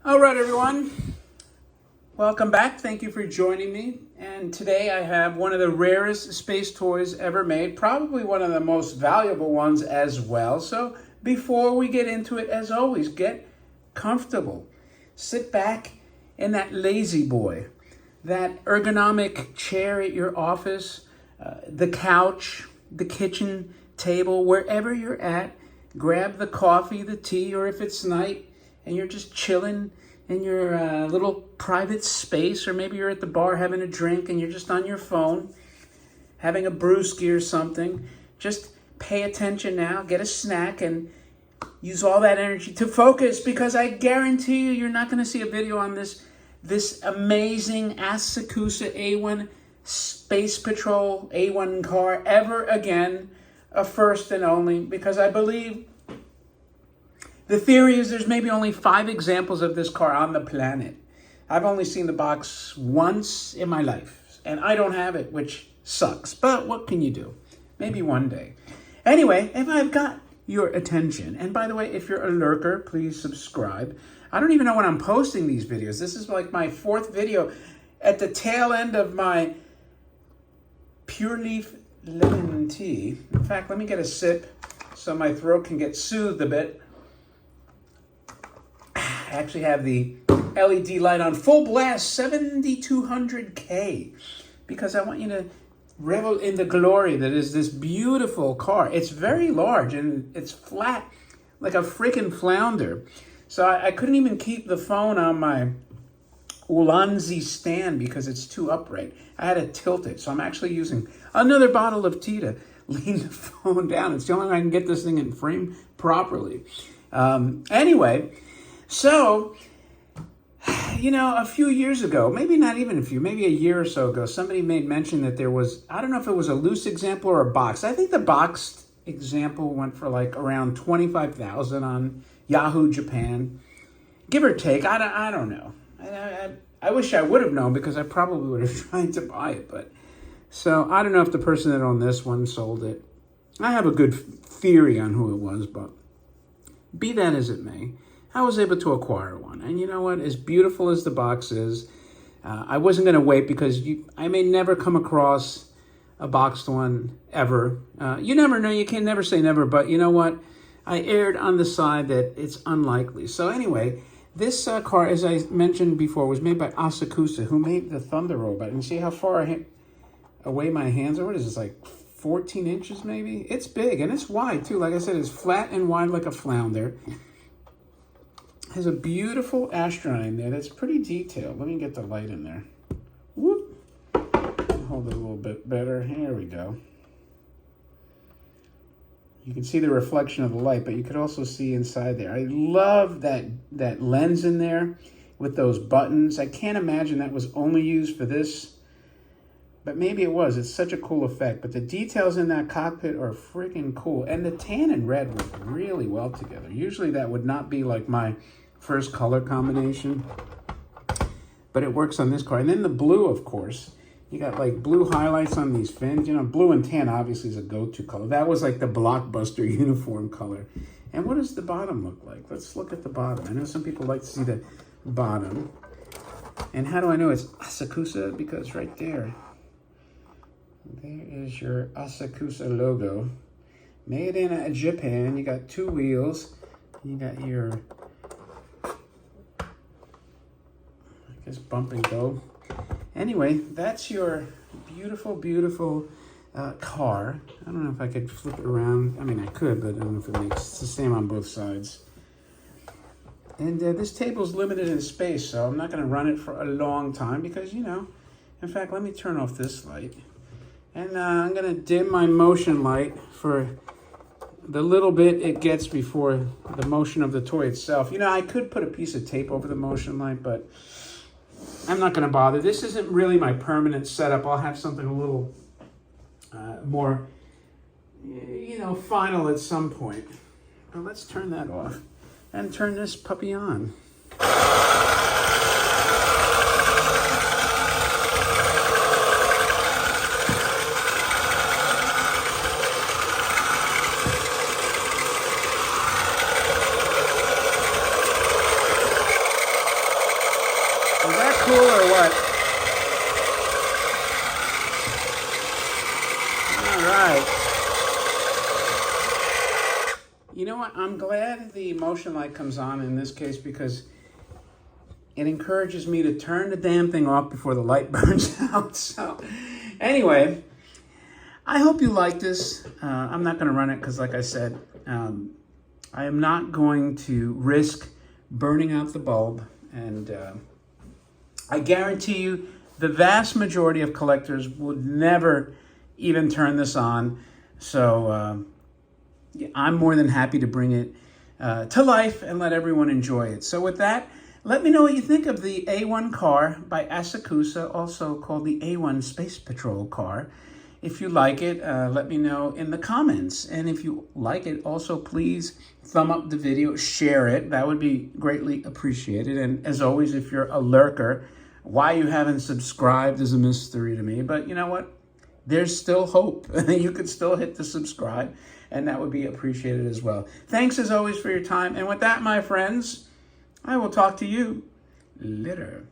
All right, everyone. Welcome back. Thank you for joining me. And today I have one of the rarest space toys ever made, probably one of the most valuable ones as well. So before we get into it, as always, get comfortable. Sit back in that lazy boy, that ergonomic chair at your office, the couch, the kitchen table, wherever you're at. Grab the coffee, the tea, or if it's night and you're just chilling in your little private space, or maybe you're at the bar having a drink and you're just on your phone, having a brewski or something, just pay attention now, get a snack, and use all that energy to focus, because I guarantee you're not going to see a video on this amazing Asakusa A-1 Space Patrol A-1 car ever again, a first and only, because I believe the theory is there's maybe only 5 examples of this car on the planet. I've only seen the box once in my life, and I don't have it, which sucks. But what can you do? Maybe one day. Anyway, if I've got your attention, and by the way, if you're a lurker, please subscribe. I don't even know when I'm posting these videos. This is like my 4th video at the tail end of my Pure Leaf lemon tea. In fact, let me get a sip so my throat can get soothed a bit. I actually have the LED light on full blast, 7200K, because I want you to revel in the glory that is this beautiful car. It's very large and it's flat like a freaking flounder. So I couldn't even keep the phone on my Ulanzi stand because it's too upright. I had to tilt it. So I'm actually using another bottle of tea to lean the phone down. It's the only way I can get this thing in frame properly. Anyway, so, you know, a few years ago, maybe not even a few, maybe a year or so ago, somebody made mention that there was, I don't know if it was a loose example or a box. I think the boxed example went for like around $25,000 on Yahoo Japan, give or take. I don't know. I wish I would have known, because I probably would have tried to buy it. But so I don't know if the person that owned this one sold it. I have a good theory on who it was, but be that as it may, I was able to acquire one. And you know what? As beautiful as the box is, I wasn't going to wait, because I may never come across a boxed one ever. You never know. You can never say never. But you know what? I erred on the side that it's unlikely. So anyway, this car, as I mentioned before, was made by Asakusa, who made the Thunder Robot. And see how far away my hands are? What is this, like 14 inches maybe? It's big, and it's wide too. Like I said, it's flat and wide like a flounder. Has a beautiful astronaut in there that's pretty detailed. Let me get the light in there. Whoop. Hold it a little bit better. Here we go. You can see the reflection of the light, but you could also see inside there. I love that lens in there with those buttons. I can't imagine that was only used for this, but maybe it was. It's such a cool effect. But the details in that cockpit are freaking cool. And the tan and red work really well together. Usually that would not be like my first color combination, but it works on this car. And then the blue, of course. You got like blue highlights on these fins. You know, blue and tan obviously is a go-to color. That was like the blockbuster uniform color. And what does the bottom look like? Let's look at the bottom. I know some people like to see the bottom. And how do I know it's Asakusa? Because right there is your Asakusa logo. Made in Japan. You got 2 wheels. You got your, I guess, bump and go. Anyway, that's your beautiful, beautiful car. I don't know if I could flip it around. I mean, I could, but I don't know if it makes, it's the same on both sides. And this table's limited in space, so I'm not going to run it for a long time because, you know, in fact, let me turn off this light. And I'm going to dim my motion light for the little bit it gets before the motion of the toy itself. You know, I could put a piece of tape over the motion light, but I'm not going to bother. This isn't really my permanent setup. I'll have something a little more, you know, final at some point. But let's turn that off and turn this puppy on. right. You know what? I'm glad the motion light comes on in this case because it encourages me to turn the damn thing off before the light burns out. So anyway, I hope you like this. I'm not going to run it because, like I said, I am not going to risk burning out the bulb. And I guarantee you the vast majority of collectors would never even turn this on. So I'm more than happy to bring it to life and let everyone enjoy it. So with that, let me know what you think of the A-1 car by Asakusa, also called the A-1 Space Patrol car. If you like it, let me know in the comments. And if you like it, also please thumb up the video, share it. That would be greatly appreciated. And as always, if you're a lurker, why you haven't subscribed is a mystery to me. But you know what? There's still hope. You could still hit the subscribe, and that would be appreciated as well. Thanks as always for your time. And with that, my friends, I will talk to you later.